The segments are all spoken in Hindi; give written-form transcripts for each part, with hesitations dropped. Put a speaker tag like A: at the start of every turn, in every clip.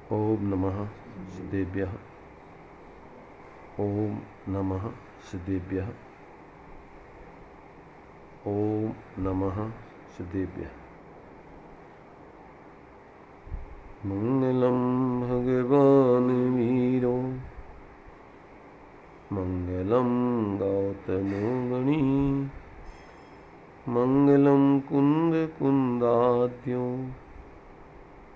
A: ओम नमः सिद्धेभ्यः। ओम नमः सिद्धेभ्यः। ओम नमः सिद्धेभ्यः। मंगलम भगवान वीरो मंगलम गौतमो गणी मंगलम कुंद कुंदाद्यो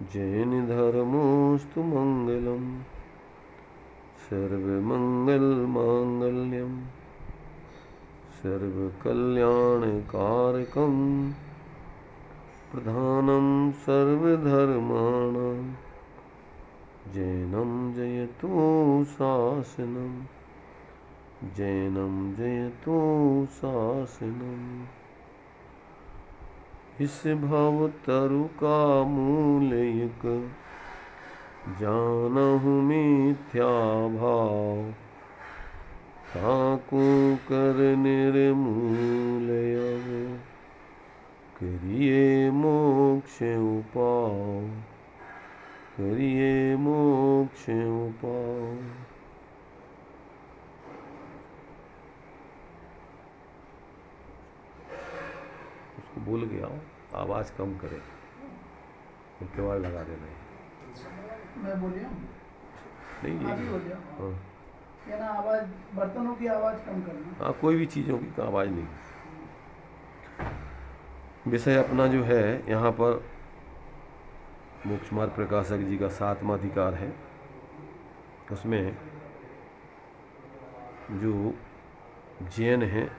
A: जैन धर्मोस्तु मंगलम सर्वमंगल मांगल्यम सर्वकल्याणकारकम प्रधानम सर्वधर्माणां जैनं जयतु शासनम जैनं जयतु शासनम। इस भव तरु का मूल एक जानहु मिथ्या भाव ताकू कर निर्मूल अब करिए मोक्ष उपाय करिए मोक्ष उपाय। उसको बोल गया आवाज कम करे केवल लगा देना है।
B: मैं बोलिया
A: नहीं
B: आप ही बोलिया
A: हाँ
B: क्या ना आवाज बर्तनों की आवाज कम करना।
A: हाँ कोई भी चीज़ों की आवाज़ नहीं। विषय अपना जो है यहाँ पर मोक्ष मार्ग प्रकाशक जी का 7वां अधिकार है। उसमें जो जैन हैं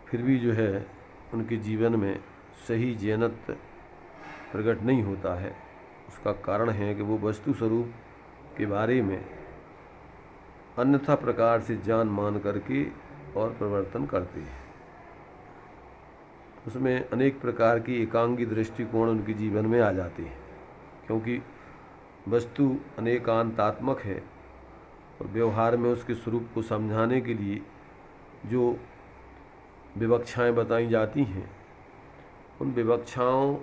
A: फिर भी जो है उनके जीवन में सही जैनत्व प्रकट नहीं होता है। उसका कारण है कि वो वस्तु स्वरूप के बारे में अन्यथा प्रकार से जान मान करके और प्रवर्तन करते हैं। उसमें अनेक प्रकार की एकांगी दृष्टिकोण उनके जीवन में आ जाते हैं, क्योंकि वस्तु अनेकांतात्मक है और व्यवहार में उसके स्वरूप को समझाने के लिए जो विवक्षाएं बताई जाती हैं उन विवक्षाओं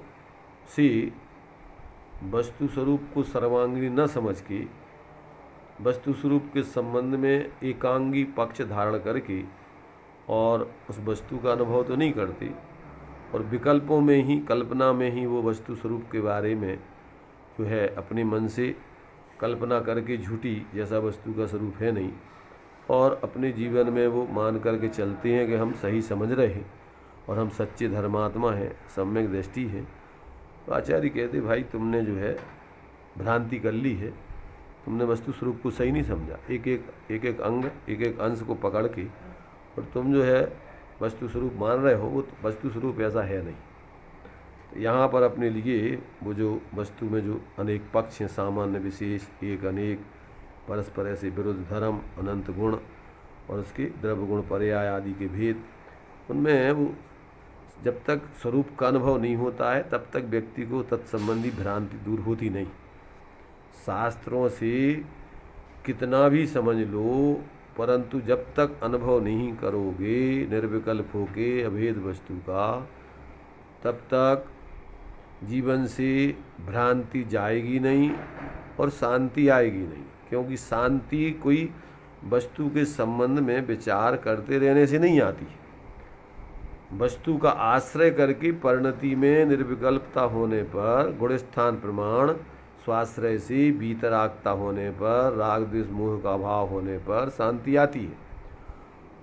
A: से वस्तु स्वरूप को सर्वांगीण न समझ के वस्तु स्वरूप के संबंध में एकांगी पक्ष धारण करके और उस वस्तु का अनुभव तो नहीं करते और विकल्पों में ही कल्पना में ही वो वस्तु स्वरूप के बारे में जो है अपने मन से कल्पना करके झूठी जैसा वस्तु का स्वरूप है नहीं और अपने जीवन में वो मान करके चलते हैं कि हम सही समझ रहे हैं और हम सच्चे धर्मात्मा हैं, सम्यक दृष्टि है। तो आचार्य कहते भाई तुमने जो है भ्रांति कर ली है, तुमने वस्तु स्वरूप को सही नहीं समझा। एक एक अंग एक एक अंश को पकड़ के और तुम जो है वस्तु स्वरूप मान रहे हो, वो वस्तु स्वरूप ऐसा है नहीं। तो यहाँ पर अपने लिए वो जो वस्तु में जो अनेक पक्ष हैं, सामान्य विशेष एक अनेक परस्पर ऐसे विरुद्ध धर्म अनंत गुण और उसके द्रव्य गुण पर्याय आदि के भेद, उनमें वो जब तक स्वरूप का अनुभव नहीं होता है तब तक व्यक्ति को तत्संबंधी भ्रांति दूर होती नहीं। शास्त्रों से कितना भी समझ लो परंतु जब तक अनुभव नहीं करोगे निर्विकल्प होके अभेद वस्तु का, तब तक जीवन से भ्रांति जाएगी नहीं और शांति आएगी नहीं। क्योंकि शांति कोई वस्तु के संबंध में विचार करते रहने से नहीं आती। वस्तु का आश्रय करके परिणति में निर्विकल्पता होने पर, गुणस्थान प्रमाण स्वाश्रय से वीतरागता होने पर, राग द्वेष मोह का अभाव होने पर शांति आती है।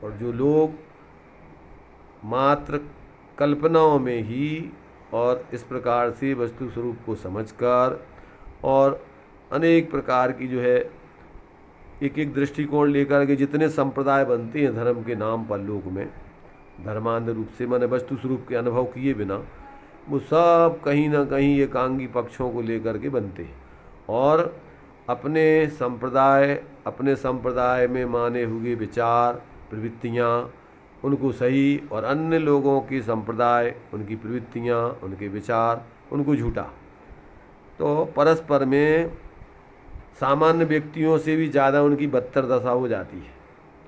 A: और जो लोग मात्र कल्पनाओं में ही और इस प्रकार से वस्तु स्वरूप को समझकर और अनेक प्रकार की जो है एक एक दृष्टिकोण लेकर के जितने संप्रदाय बनते हैं धर्म के नाम पर लोक में, धर्मांध रूप से माने वस्तु स्वरूप के अनुभव किए बिना, वो सब कहीं ना कहीं एकांगी पक्षों को लेकर के बनते हैं और अपने संप्रदाय में माने हुए विचार प्रवृत्तियाँ उनको सही और अन्य लोगों के संप्रदाय उनकी प्रवृत्तियाँ उनके विचार उनको झूठा। तो परस्पर में सामान्य व्यक्तियों से भी ज़्यादा उनकी बदतर दशा हो जाती है,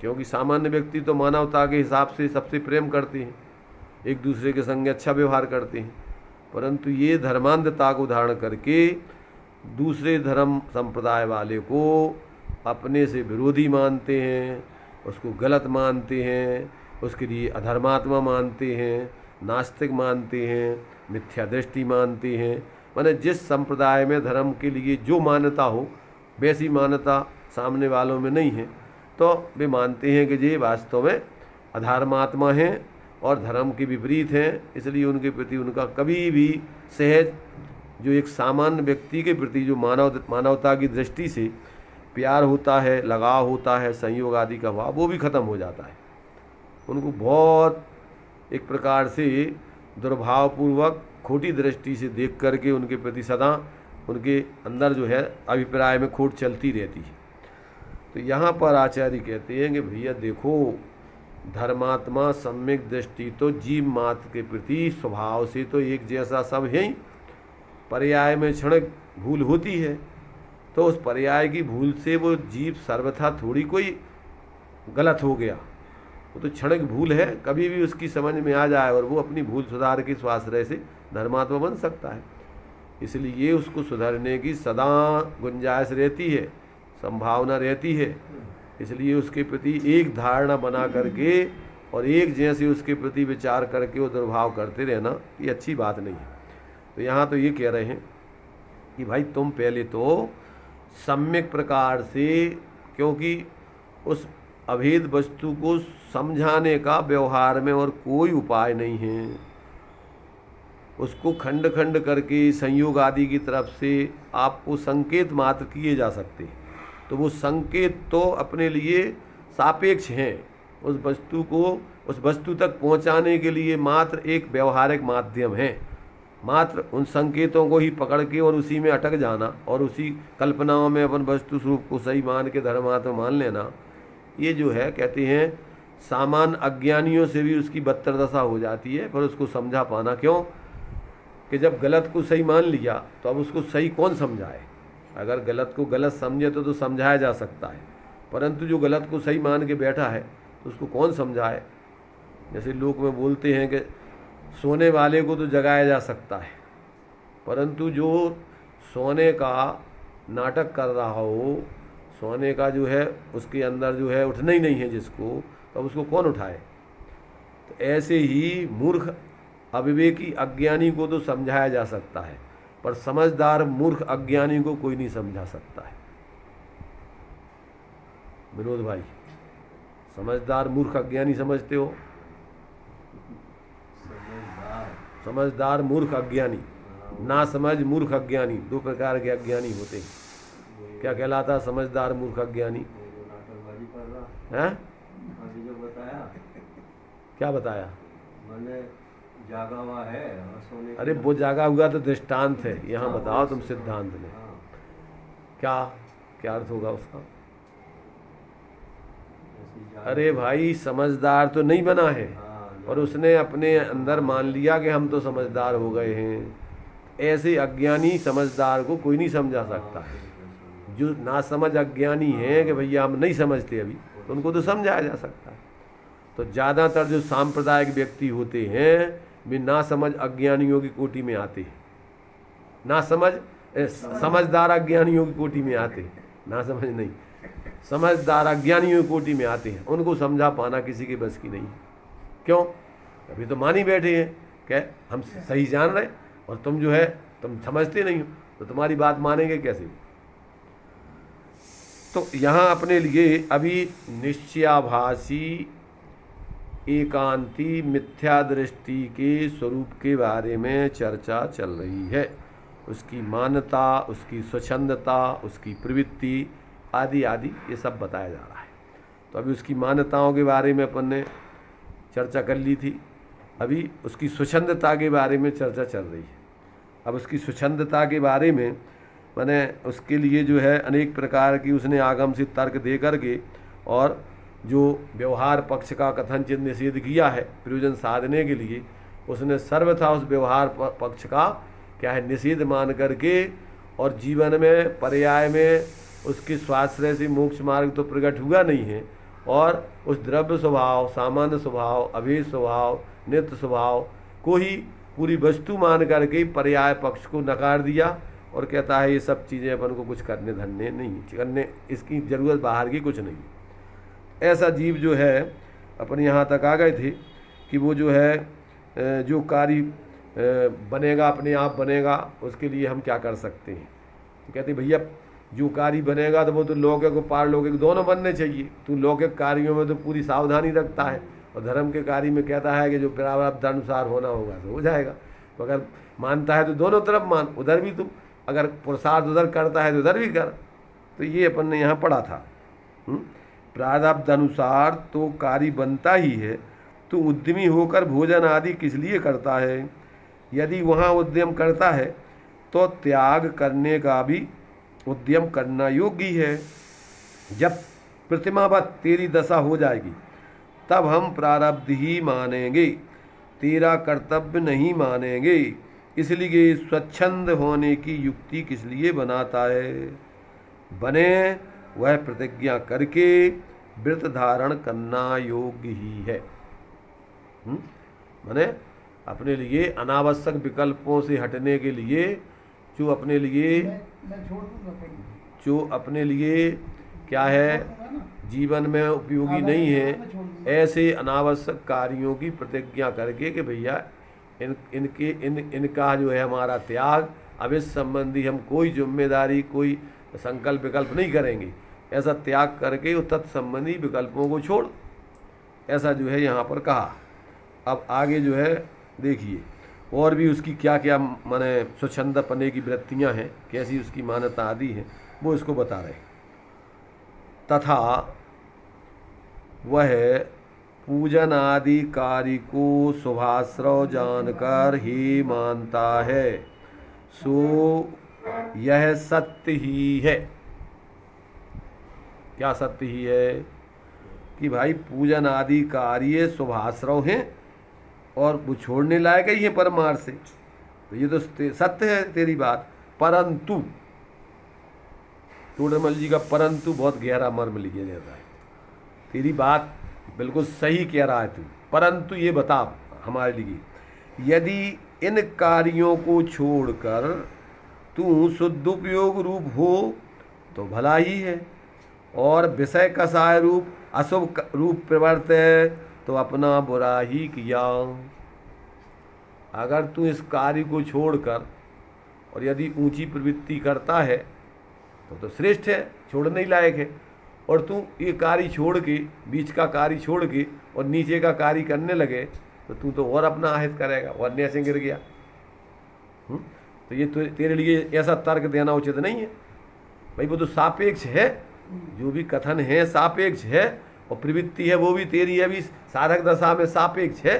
A: क्योंकि सामान्य व्यक्ति तो मानवता के हिसाब से सबसे प्रेम करते हैं, एक दूसरे के संग अच्छा व्यवहार करते हैं, परंतु ये धर्मांधता को धारण करके दूसरे धर्म संप्रदाय वाले को अपने से विरोधी मानते हैं, उसको गलत मानते हैं, उसके लिए अधर्मात्मा मानते हैं, नास्तिक मानते हैं, मिथ्या दृष्टि मानते हैं। माने जिस संप्रदाय में धर्म के लिए जो मान्यता हो वैसी मान्यता सामने वालों में नहीं है, तो वे मानते हैं कि ये वास्तव में अधर्मात्मा हैं और धर्म के विपरीत हैं। इसलिए उनके प्रति उनका कभी भी सहज जो एक सामान्य व्यक्ति के प्रति जो मानवता की दृष्टि से प्यार होता है, लगाव होता है, संयोग आदि का भाव, वो भी खत्म हो जाता है। उनको बहुत एक प्रकार से दुर्भावपूर्वक खोटी दृष्टि से देख करके उनके प्रति सदा उनके अंदर जो है अभिप्राय में खोट चलती रहती है। तो यहाँ पर आचार्य कहते हैं कि भैया देखो, धर्मात्मा सम्यक दृष्टि तो जीव मात्र के प्रति स्वभाव से तो एक जैसा सब है ही, पर्याय में क्षणिक भूल होती है, तो उस पर्याय की भूल से वो जीव सर्वथा थोड़ी कोई गलत हो गया, वो तो क्षणिक भूल है, कभी भी उसकी समझ में आ जाए और वो अपनी भूल सुधार के स्वाश्रय से धर्मात्मा बन सकता है। इसलिए उसको सुधरने की सदा गुंजाइश रहती है, संभावना रहती है। इसलिए उसके प्रति एक धारणा बना करके और एक जैसे उसके प्रति विचार करके वो दुर्भाव करते रहना ये अच्छी बात नहीं है। तो यहाँ तो ये कह रहे हैं कि भाई तुम पहले तो सम्यक प्रकार से, क्योंकि उस अभेद वस्तु को समझाने का व्यवहार में और कोई उपाय नहीं है, उसको खंड खंड करके संयोग आदि की तरफ से आपको संकेत मात्र किए जा सकते हैं। तो वो संकेत तो अपने लिए सापेक्ष हैं, उस वस्तु को उस वस्तु तक पहुंचाने के लिए मात्र एक व्यवहारिक माध्यम है। मात्र उन संकेतों को ही पकड़ के और उसी में अटक जाना और उसी कल्पनाओं में अपन वस्तु स्वरूप को सही मान के धर्मात्मा मान लेना, ये जो है कहते हैं सामान्य अज्ञानियों से भी उसकी बदतर दशा हो जाती है। पर उसको समझा पाना क्यों कि जब गलत को सही मान लिया तो अब उसको सही कौन समझाए। अगर गलत को गलत समझे तो समझाया जा सकता है, परंतु जो गलत को सही मान के बैठा है तो उसको कौन समझाए। जैसे लोग में बोलते हैं कि सोने वाले को तो जगाया जा सकता है, परंतु जो सोने का नाटक कर रहा हो, सोने का जो है उसके अंदर जो है उठना ही नहीं है जिसको, तब उसको कौन उठाए। तो ऐसे ही मूर्ख अविवेकी अज्ञानी को तो समझाया जा सकता है, पर समझदार मूर्ख अज्ञानी को कोई नहीं समझा सकता है। विनोद भाई, समझदार मूर्ख अज्ञानी समझते हो? समझदार मूर्ख अज्ञानी, ना समझ मूर्ख अज्ञानी, दो प्रकार के अज्ञानी होते हैं। क्या कहलाता समझदार मूर्ख अज्ञानी? हैं? क्या बताया?
C: मैंने जागा हुआ है सोने।
A: अरे वो जागा हुआ तो दृष्टांत है, यहाँ बताओ तुम सिद्धांत में क्या क्या अर्थ होगा उसका? अरे भाई समझदार तो नहीं बना है, और उसने अपने अंदर मान लिया कि हम तो समझदार हो गए हैं। ऐसे अज्ञानी समझदार को कोई नहीं समझा सकता है। जो ना समझ अज्ञानी हैं कि भैया हम नहीं समझते अभी, तो उनको तो समझाया जा सकता है। तो ज़्यादातर जो सांप्रदायिक व्यक्ति होते हैं वे ना समझ अज्ञानियों की कोटि में आते हैं। ना समझ समझदार अज्ञानियों की कोटि में आते हैं, ना समझ नहीं, समझदार अज्ञानियों की कोटि में आते हैं। उनको समझा पाना किसी के बस की नहीं। क्यों? अभी तो मान ही बैठे हैं क्या हम सही जान रहे, और तुम जो है तुम समझते नहीं हो, तो तुम्हारी बात मानेंगे कैसे? तो यहाँ अपने लिए अभी निश्चयाभासी एकांती मिथ्या दृष्टि के स्वरूप के बारे में चर्चा चल रही है। उसकी मान्यता, उसकी स्वच्छंदता, उसकी प्रवृत्ति आदि आदि ये सब बताया जा रहा है। तो अभी उसकी मान्यताओं के बारे में अपन ने चर्चा कर ली थी, अभी उसकी स्वच्छंदता के बारे में चर्चा चल रही है। अब उसकी स्वच्छंदता के बारे में मैंने उसके लिए जो है अनेक प्रकार की उसने आगम से तर्क दे करके और जो व्यवहार पक्ष का कथनचित निषेध किया है प्रयोजन साधने के लिए, उसने सर्वथा उस व्यवहार पक्ष का क्या है निषेध मान करके और जीवन में पर्याय में उसके स्वाश्रय से मोक्ष मार्ग तो प्रकट हुआ नहीं है, और उस द्रव्य स्वभाव, सामान्य स्वभाव, अभेद स्वभाव, नित्य स्वभाव को ही पूरी वस्तु मान करके पर्याय पक्ष को नकार दिया और कहता है ये सब चीज़ें अपन को कुछ करने धरने नहीं, करने इसकी ज़रूरत बाहर की कुछ नहीं। ऐसा जीव जो है अपन यहाँ तक आ गए थे कि वो जो है जो कार्य बनेगा अपने आप बनेगा, उसके लिए हम क्या कर सकते हैं। तो कहते भैया जो कार्य बनेगा तो वो तो लौकिक और पारलौकिक दोनों बनने चाहिए। तू लौकिक कार्यों में तो पूरी सावधानी रखता है और धर्म के कार्य में कहता है कि जो प्रारब्ध अनुसार होना होगा तो हो जाएगा। तो अगर मानता है तो दोनों तरफ मान, उधर भी तू अगर पुरुषार्थ उधर करता है तो उधर भी कर। तो ये अपन ने यहाँ पढ़ा था। प्रारब्ध अनुसार तो कार्य बनता ही है, तो उद्यमी होकर भोजन आदि किस लिए करता है। यदि वहाँ उद्यम करता है तो त्याग करने का भी उद्यम करना योग्य है। जब प्रतिमावत तेरी दशा हो जाएगी तब हम प्रारब्ध ही मानेंगे, तेरा कर्तव्य नहीं मानेंगे। इसलिए स्वच्छंद होने की युक्ति किस लिए बनाता है। बने वह प्रतिज्ञा करके व्रत धारण करना योग्य ही है। माने अपने लिए अनावश्यक विकल्पों से हटने के लिए जो अपने लिए
B: मैं छोड़ दूंगा पढ़ना।
A: जो अपने लिए क्या है जीवन में उपयोगी नहीं है, ऐसे अनावश्यक कार्यों की प्रतिज्ञा करके कि भैया इनका जो है हमारा त्याग, अब इस संबंधी हम कोई जिम्मेदारी कोई संकल्प विकल्प नहीं करेंगे, ऐसा त्याग करके वो तत्संबंधी विकल्पों को छोड़, ऐसा जो है यहाँ पर कहा। अब आगे जो है देखिए और भी उसकी क्या क्या माने स्वच्छंद पने की वृत्तियाँ हैं, कैसी उसकी मान्यता आदि है, वो इसको बता रहे। तथा वह पूजन आदि कार्य को शुभाश्रय जानकर ही मानता है, सो यह सत्य ही है। क्या सत्य ही है कि भाई पूजन आदि कार्य शुभाश्रय हैं और वो छोड़ने लायक ही है परमार्थ से, तो ये तो सत्य है तेरी बात। परंतु टोडरमल जी का परंतु बहुत गहरा मर्म लिया जाता है। तेरी बात बिल्कुल सही कह रहा है तू, परंतु ये बता हमारे लिए, यदि इन कार्यों को छोड़कर तू शुद्धोपयोग रूप हो तो भला ही है, और विषय कसाय रूप अशुभ रूप प्रवर्ते तो अपना बुरा ही किया। अगर तू इस कार्य को छोड़कर और यदि ऊंची प्रवृत्ति करता है तो श्रेष्ठ है, छोड़ने ही लायक है। और तू ये कार्य छोड़ के, बीच का कार्य छोड़ के और नीचे का कार्य करने लगे तो तू तो और अपना आहित करेगा और अन्य से गिर गया। तो ये तो तेरे लिए ऐसा तर्क देना उचित नहीं है भाई। वो तो सापेक्ष है, जो भी कथन है सापेक्ष है, और प्रवृत्ति है वो भी तेरी है भी साधक दशा में सापेक्ष है।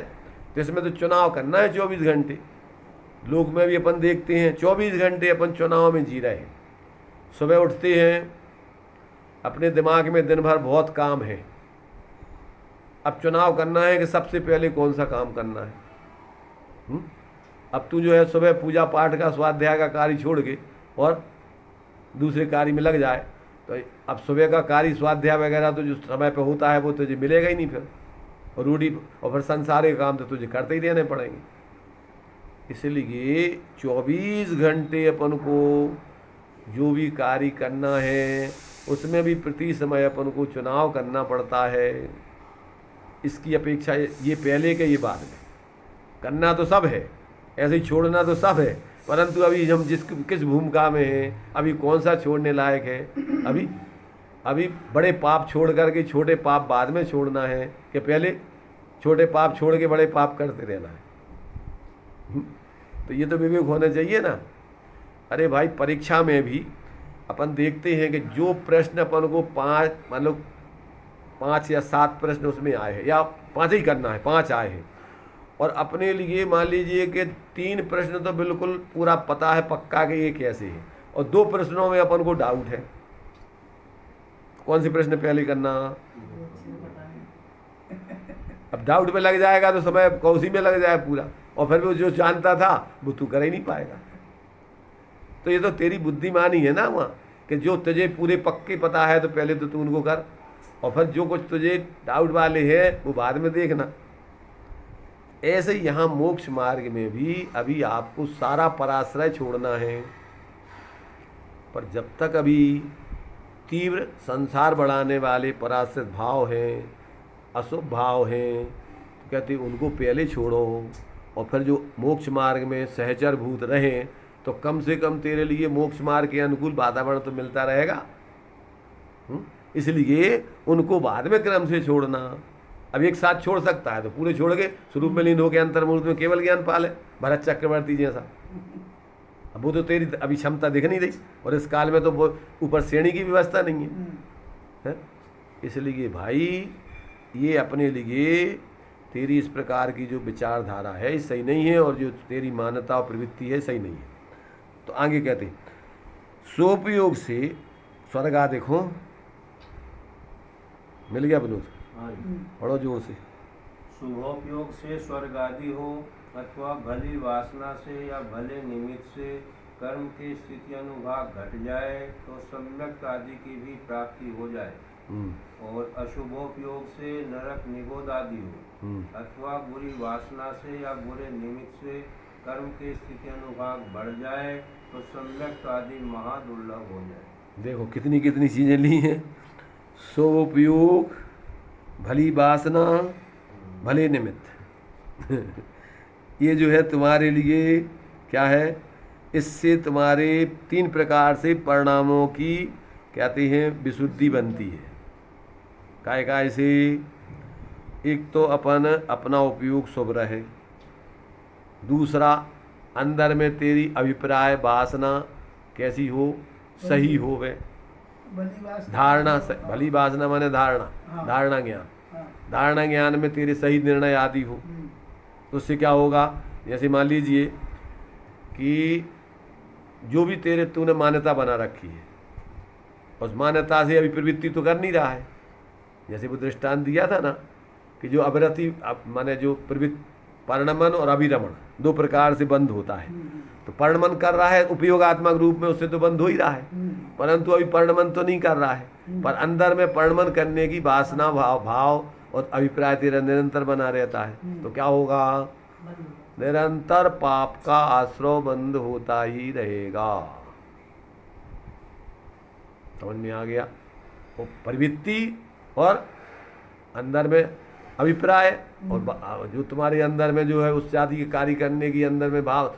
A: तो इसमें तो चुनाव करना है 24 घंटे। लोक में भी अपन देखते हैं 24 घंटे अपन चुनाव में जी रहे हैं। सुबह उठते हैं, अपने दिमाग में दिन भर बहुत काम है, अब चुनाव करना है कि सबसे पहले कौन सा काम करना है। अब तू जो है सुबह पूजा पाठ का स्वाध्याय का कार्य छोड़ के और दूसरे कार्य में लग जाए तो अब सुबह का कार्य स्वाध्याय वगैरह तो जो समय पे होता है वो तुझे मिलेगा ही नहीं फिर, और रूढ़ी और फिर संसारिक काम तो तुझे करते ही रहने पड़ेंगे। इसलिए 24 घंटे अपन को जो भी कार्य करना है उसमें भी प्रति समय अपन को चुनाव करना पड़ता है। इसकी अपेक्षा ये पहले के ये बाद में करना तो सब है, ऐसे ही छोड़ना तो सब है, परंतु अभी हम किस भूमिका में हैं, अभी कौन सा छोड़ने लायक है। अभी बड़े पाप छोड़ करके छोटे पाप बाद में छोड़ना है कि पहले छोटे पाप छोड़ के बड़े पाप करते रहना है। तो ये तो विवेक होना चाहिए ना। अरे भाई परीक्षा में भी अपन देखते हैं कि जो प्रश्न अपन को 5 या 7 प्रश्न उसमें आए हैं, या 5 ही करना है, 5 आए हैं, और अपने लिए मान लीजिए कि 3 प्रश्न तो बिल्कुल पूरा पता है पक्का कि ये कैसे है, और 2 प्रश्नों में अपन को डाउट है, कौन सी प्रश्न पहले करना। अब डाउट में लग जाएगा तो समय कौसी में लग जाए पूरा, और फिर वो जो जानता था वो तू कर ही नहीं पाएगा। तो ये तो तेरी बुद्धिमानी है ना वहाँ, कि जो तुझे पूरे पक्के पता है तो पहले तो तू उनको कर, और फिर जो कुछ तुझे डाउट वाले हैं वो बाद में देखना। ऐसे ही यहाँ मोक्ष मार्ग में भी अभी आपको सारा पराश्रय छोड़ना है। पर जब तक अभी तीव्र संसार बढ़ाने वाले पराश्रित भाव हैं, अशुभ भाव हैं, तो कहते उनको पहले छोड़ो, और फिर जो मोक्ष मार्ग में सहचर भूत रहें तो कम से कम तेरे लिए मोक्ष मार्ग के अनुकूल वातावरण तो मिलता रहेगा। इसलिए उनको बाद में क्रम से छोड़ना। अब एक साथ छोड़ सकता है तो पूरे छोड़ के स्वरूप में लीन होकर अंतर्मूर्त में केवल ज्ञान पाले, भरत चक्रवर्ती जैसा। अब वो तो तेरी अभी क्षमता दिख नहीं रही, और इस काल में तो वो ऊपर श्रेणी की व्यवस्था नहीं है। इसलिए भाई ये अपने लिए तेरी इस प्रकार की जो विचारधारा है सही नहीं है, और जो तेरी मान्यता और प्रवृत्ति है सही नहीं है। तो आगे कहते हैं सोपयोग से स्वर्गा देखो, मिल गया विनोद, पढ़ो जोर से।
C: शुभोपयोग से स्वर्ग आदि हो, अथवा भली वासना से या भले निमित्त से कर्म की स्थिति अनुभाग घट जाए तो सम्यक आदि की भी प्राप्ति हो जाए, और अशुभोपयोग से नरक निगोद आदि हो, अथवा बुरी वासना से या बुरे निमित्त से कर्म की स्थिति अनुभाग बढ़ जाए तो सम्यक आदि महादुर्लभ हो जाए।
A: देखो कितनी कितनी चीजें ली हैं। सोपयोग, भली वासना, भले निमित्त ये जो है तुम्हारे लिए क्या है, इससे तुम्हारे 3 प्रकार से परिणामों की कहते हैं विशुद्धि बनती है। काय काय से, एक तो अपना उपयोग शुभ रहे, दूसरा अंदर में तेरी अभिप्राय वासना कैसी हो, सही हो वे, धारणा, भली वासना माने धारणा, धारणा ज्ञान, धारणा ज्ञान में तेरे सही निर्णय आदि हो। तो उससे क्या होगा, जैसे मान लीजिए कि जो भी तूने मान्यता बना रखी है, उस मान्यता से अभी प्रवृत्ति तो कर नहीं रहा है। जैसे वो दृष्टांत दिया था ना कि जो अवरति माने जो प्रवृत्ति परिणमन और अभिरमण 2 प्रकार से बंद होता है। तो परिणमन कर रहा है उपयोगात्मक रूप में, उससे तो बंद हो ही रहा है, परंतु अभी परिणमन तो नहीं कर रहा है। पर अंदर में परिणमन करने की वासना, भाव और अभिप्राय तेरा निरंतर बना रहता है। तो क्या होगा, निरंतर पाप का आश्रय बंद होता ही रहेगा। समझ में आ गया। वो प्रवृत्ति और अंदर में अभिप्राय और जो तुम्हारे अंदर में जो है उस जाति के कार्य करने की अंदर में भाव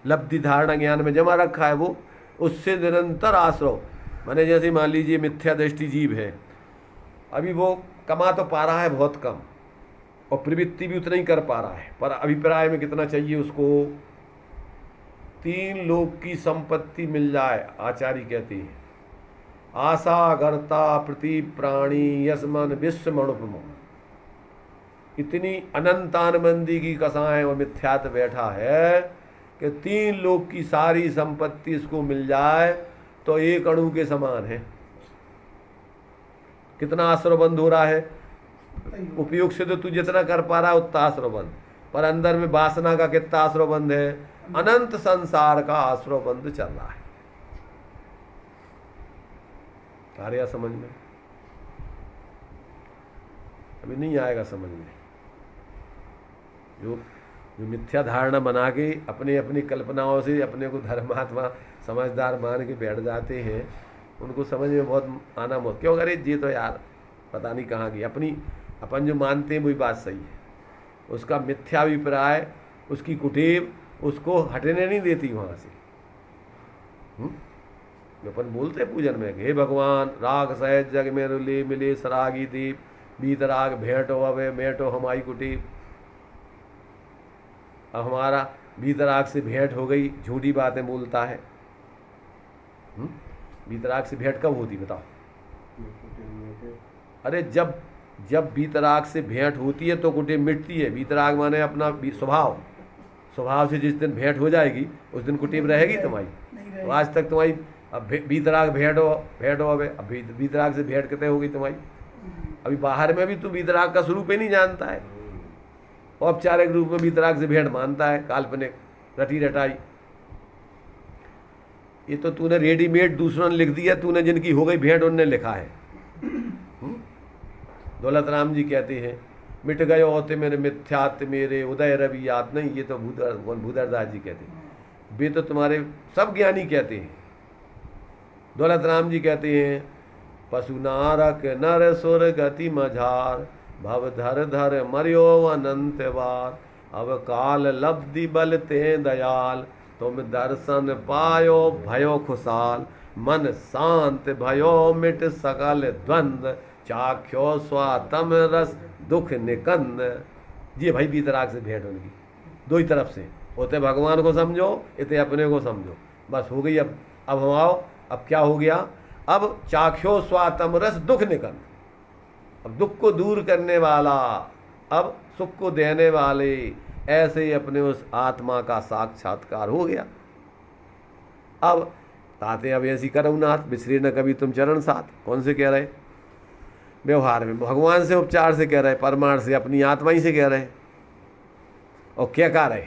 A: लब्धि धारणा ज्ञान में जमा रखा है, वो उससे निरंतर आश्रय। माने जैसे मान लीजिए मिथ्या दृष्टि जीव है, अभी वो कमा तो पा रहा है बहुत कम, और प्रवृत्ति भी उतना ही कर पा रहा है, पर अभिप्राय में कितना चाहिए उसको, 3 लोक की संपत्ति मिल जाए। आचार्य कहते हैं आशा गर्ता प्रति प्राणी यशमन विश्व मणुपमो, इतनी अनंतानबंदी की कसाएं और मिथ्यात बैठा है कि 3 लोक की सारी संपत्ति इसको मिल जाए तो 1 अणु के समान है। कितना आश्रयबंद हो रहा है, उपयोग से तो तू जितना कर पा रहा है उतना आश्रयबंद, पर अंदर में वासना का कितना आश्रयबंद है, अनंत संसार का आश्रयबंद चल रहा है। आ रहा समझ में? अभी नहीं आएगा समझ में। जो मिथ्या धारणा बना के अपने अपनी कल्पनाओं से अपने को धर्मात्मा समझदार मान के बैठ जाते हैं, उनको समझ में बहुत आना बहुत, क्यों अरे ये तो यार पता नहीं कहाँ की अपन जो मानते हैं वही बात सही है, उसका मिथ्याभिप्राय, उसकी कुटेव उसको हटने नहीं देती वहाँ से। जो अपन बोलते हैं पूजन में, हे भगवान राग सहज जग में रुले मिले सरागी दीप, बीतराग भेंटो अवे मेटो हमारी कुटीब। अब हमारा बीतराग से भेंट हो गई, झूठी बातें बोलता है। बीतराग से भेंट कब होती बताओ? अरे जब बीतराग से भेंट होती है तो कुटीब मिटती है। बीतराग माने अपना स्वभाव से जिस दिन भेंट हो जाएगी उस दिन कुटीब रहेगी तुम्हारी। तो आज तक तुम्हारी अब बीतराग भेंटो अबे, अब बीतराग से भेंट कितने होगी तुम्हारी? अभी बाहर में भी तू बीतराग का स्वरूप ही नहीं जानता है, औपचारिक रूप में बीतराग से भेंट मानता है, काल्पनिक रटी रटाई। ये तो तूने रेडीमेड दूसरों ने लिख दिया, तूने जिनकी हो गई भेंट उनने लिखा है। दौलत राम जी कहते हैं मिट गए होते मेरे मिथ्यात मेरे उदय रवि याद नहीं, ये तो भूधरदास जी कहते हैं। वे तो तुम्हारे सब ज्ञानी कहते हैं दौलत राम जी कहते हैं पशु नारक नर सुर गति मझार भव धर धर मरियो अनंत बार अब काल लब्धि बल ते दयाल तुम दर्शन पायो भयो खुशाल मन शांत भयो मिट सकल द्वंद्व चाख्यो स्वातम रस दुख निकंद। ये भाई बीतराग से भेंट उनकी दो ही तरफ से होते भगवान को समझो इतने अपने को समझो, बस हो गई। अब हम आओ, अब क्या हो गया, अब चाख्यो स्वातम रस दुख निकंद, अब दुख को दूर करने वाला, अब सुख को देने वाले, ऐसे ही अपने उस आत्मा का साक्षात्कार हो गया। अब ताते अब ऐसी करो नाथ बिसरे न कभी तुम चरण साथ, कौन से कह रहे, व्यवहार में भगवान से उपचार से कह रहे, परमार्थ से अपनी आत्मा ही से कह रहे। और क्या कह रहे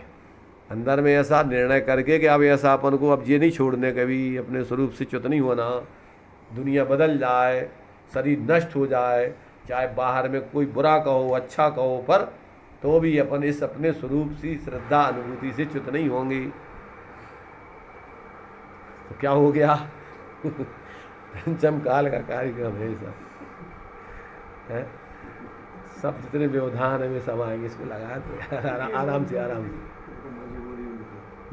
A: अंदर में ऐसा निर्णय करके कि अब ऐसा अपन को अब ये नहीं छोड़ने, कभी अपने स्वरूप से च्युत नहीं होना, दुनिया बदल जाए, शरीर नष्ट हो जाए, चाहे बाहर में कोई बुरा कहो अच्छा कहो, पर तो भी अपन इस अपने स्वरूप से श्रद्धा अनुभूति से च्युत नहीं होंगे। तो क्या हो गया पंचम काल का कार्यक्रम है सब है, सब जितने व्यवधान है वे सब आएंगे, इसको लगा दो आराम से आराम से।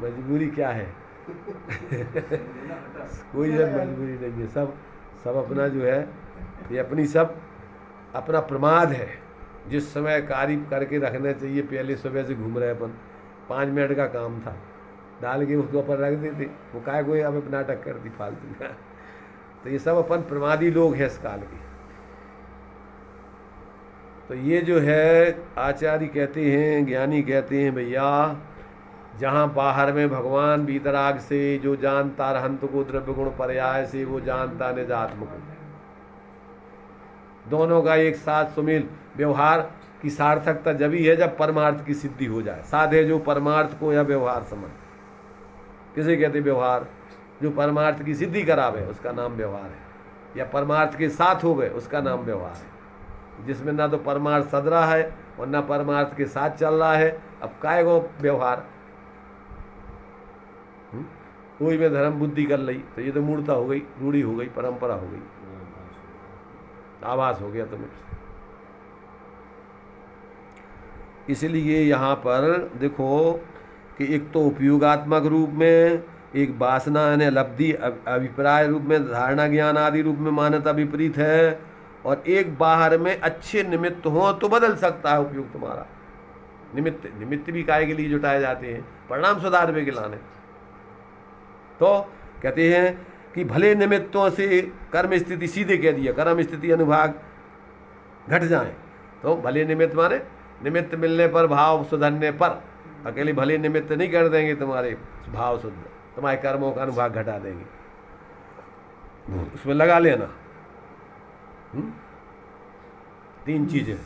A: मजबूरी क्या है कोई जब मजबूरी नहीं है, सब अपना जो है ये अपनी सब अपना प्रमाद है। जिस समय कार्य करके रखना चाहिए, पहले सुबह से घूम रहे अपन, 5 मिनट का काम था डाल के उसको अपन रख देते, वो काय कोई अब नाटक करती फालतू का। तो ये सब अपन प्रमादी लोग हैं इस काल के। तो ये जो है आचार्य कहते हैं, ज्ञानी कहते हैं, भैया जहाँ बाहर में भगवान बीतराग से जो जानता रहंत को द्रव्य गुण पर्याय से वो जानता निजात्म को, दोनों का एक साथ सुमेल व्यवहार की सार्थकता जभी है जब परमार्थ की सिद्धि हो जाए। साधे जो परमार्थ को या व्यवहार समझ, किसे कहते व्यवहार, जो परमार्थ की सिद्धि करावे उसका नाम व्यवहार है, या परमार्थ के साथ हो गए उसका नाम व्यवहार है। जिसमें ना तो परमार्थ सद रहा है और ना परमार्थ के साथ चल रहा है, अब काय को व्यवहार, कोई में धर्म बुद्धि कर ली तो ये तो मूर्ता हो गई, रूढ़ी हो गई, परंपरा हो गई, आभास हो गया तुम्हें। इसलिए यहाँ पर देखो कि एक तो उपयोगात्मक रूप में, एक वासना यानी लब्धि अभिप्राय रूप में, धारणा ज्ञान आदि रूप में मान्यता विपरीत है, और एक बाहर में अच्छे निमित्त हो तो बदल सकता है उपयोग तुम्हारा। निमित्त भी काय के लिए जुटाए जाते हैं, परिणाम सुधारने के लाने। तो कहते हैं कि भले निमित्तों से कर्म स्थिति, सीधे कह दिया कर्म स्थिति अनुभाग घट जाए, तो भले निमित्त माने निमित्त मिलने पर भाव सुधरने पर, अकेले भले निमित्त नहीं कर देंगे तुम्हारे भाव शुद्ध, तुम्हारे कर्मों का अनुभाग घटा देंगे, उसमें लगा लेना। 3 चीजें,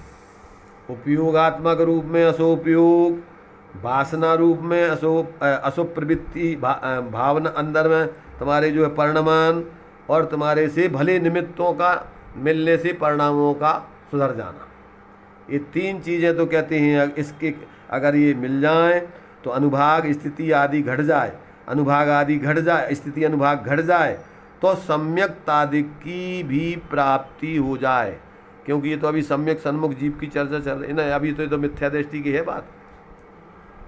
A: उपयोगात्मक रूप में असोपयोग, वासना रूप में अशुभ प्रवृत्ति भावना अंदर में तुम्हारे जो है परिणाम, और तुम्हारे से भले निमित्तों का मिलने से परिणामों का सुधर जाना। ये 3 चीज़ें तो कहते हैं इसके अगर ये मिल जाए तो अनुभाग स्थिति आदि घट जाए, अनुभाग आदि घट जाए, स्थिति अनुभाग घट जाए तो सम्यक तादिक की भी प्राप्ति हो जाए। क्योंकि ये तो अभी सम्यक सन्मुख जीव की चर्चा चल रही है ना, अभी तो ये तो मिथ्या दृष्टि की है बात,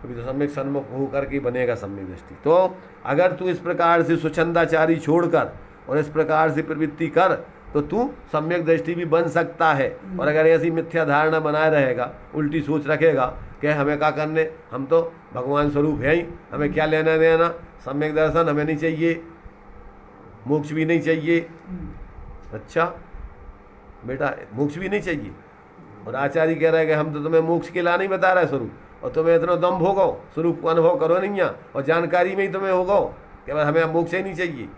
A: अभी तो सम्यक सन्मुख होकर के बनेगा सम्यक दृष्टि। तो अगर तू इस प्रकार से स्वच्छंदाचारी छोड़कर और इस प्रकार से प्रवृत्ति कर तो तू सम्यक दृष्टि भी बन सकता है। और अगर ऐसी मिथ्या धारणा बनाए रहेगा, उल्टी सोच रखेगा कि हमें क्या करने, हम तो भगवान स्वरूप है ही, हमें क्या लेना देना, सम्यक दर्शन हमें नहीं चाहिए, मोक्ष भी नहीं चाहिए। अच्छा बेटा मोक्ष भी नहीं चाहिए, और आचार्य कह रहा है कि हम तो तुम्हें मोक्ष के ला नहीं बता रहे स्वरूप, और तुम्हें इतना दम्भ होगा, स्वरूप को अनुभव करो नहीं यहाँ, और जानकारी में ही तुम्हें होगा कि हमें मोक्ष ही नहीं चाहिए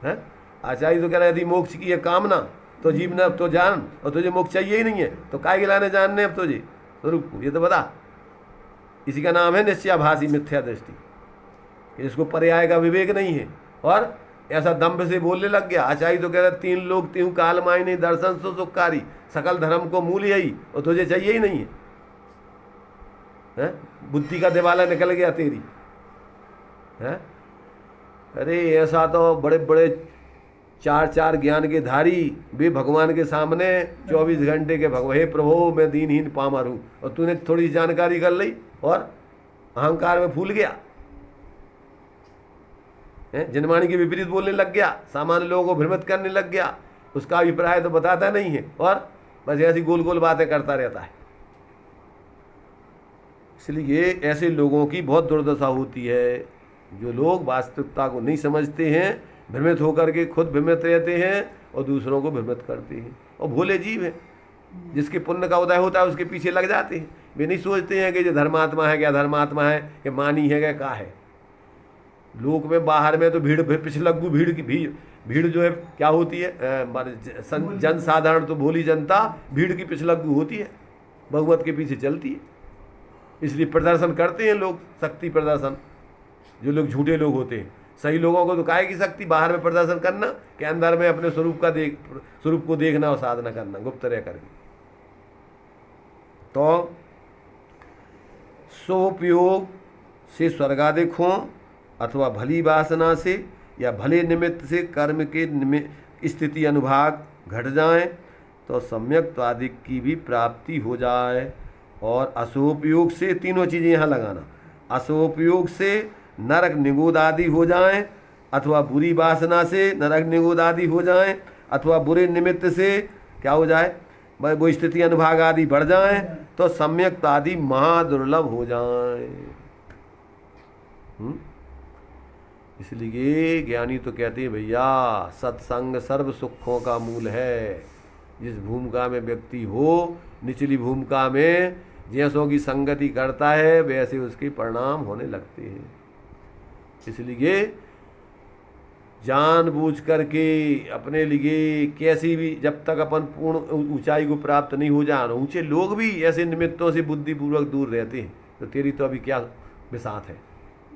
A: है। आचार्य तो कह रहा है यदि मोक्ष की है कामना तो जीव ने अब तो जान, और तुझे मोक्ष चाहिए ही नहीं है तो काय गिलाने जानने अब तुझे स्वरूप को, ये तो बता। इसी का नाम है निश्चयाभासी मिथ्या दृष्टि, इसको पर्याय का विवेक नहीं है, और ऐसा दम्भ से बोलने लग गया। आचार्य तो कह रहे 3 लोग त्यों काल माई नहीं दर्शन सो सुखकारी, सकल धर्म को मूल यही, और तुझे चाहिए ही नहीं है, बुद्धि का दिवाला निकल गया तेरी है। अरे ऐसा तो बड़े बड़े चार चार ज्ञान के धारी वे भगवान के सामने 24 घंटे के भगवान, हे प्रभु मैं दीनहीन पामर हूँ, और तूने थोड़ी जानकारी कर ली और अहंकार में फूल गया, जनवाणी के विपरीत बोलने लग गया, सामान्य लोगों को भ्रमित करने लग गया, उसका अभिप्राय तो बताता नहीं है और बस ऐसी गोल गोल बातें करता रहता है। इसलिए ऐसे लोगों की बहुत दुर्दशा होती है, जो लोग वास्तविकता को नहीं समझते हैं, भ्रमित होकर के खुद भ्रमित रहते हैं और दूसरों को भ्रमित करते हैं, और भोले जीव हैं, जिसके पुण्य का उदय होता है उसके पीछे लग जाते हैं। वे नहीं सोचते हैं कि जो धर्मात्मा है क्या धर्मात्मा है कि मानी है क्या का है। लोक में बाहर में तो भीड़ पिछलग्गू भीड़ की भीड़ जो है क्या होती है, जन साधारण तो भोली जनता भीड़ की पिछलग्गू होती है, भगवत के पीछे चलती है। इसलिए प्रदर्शन करते हैं लोग, शक्ति प्रदर्शन, जो लोग झूठे लोग होते हैं। सही लोगों को तो काय की शक्ति बाहर में प्रदर्शन करना कि अंदर में अपने स्वरूप को देखना और साधना करना गुप्त रह करके। तो स्वोपयोग से स्वर्गाधिक हों अथवा भली वासना से या भले निमित्त से कर्म के स्थिति अनुभाग घट जाएं तो सम्यक्त्वादिक की भी प्राप्ति हो जाए। और असोपयोग से, तीनों चीज़ें यहाँ लगाना, असोपयोग से नरक निगोद आदि हो जाएं अथवा बुरी वासना से नरक निगोद आदि हो जाएं अथवा बुरे निमित्त से क्या हो जाए, वो स्थिति अनुभाग आदि बढ़ जाएं तो सम्यक्त आदि महादुर्लभ हो जाएं। इसलिए ज्ञानी तो कहते हैं भैया सत्संग सर्व सुखों का मूल है। जिस भूमिका में व्यक्ति हो, निचली भूमिका में जैसों की संगति करता है वैसे उसके परिणाम होने लगते हैं। इसलिए जानबूझ करके अपने लिए कैसी भी, जब तक अपन पूर्ण ऊंचाई को प्राप्त नहीं हो जाए, ऊंचे लोग भी ऐसे निमित्तों से बुद्धिपूर्वक दूर रहते हैं। तो तेरी तो अभी क्या बिसात है।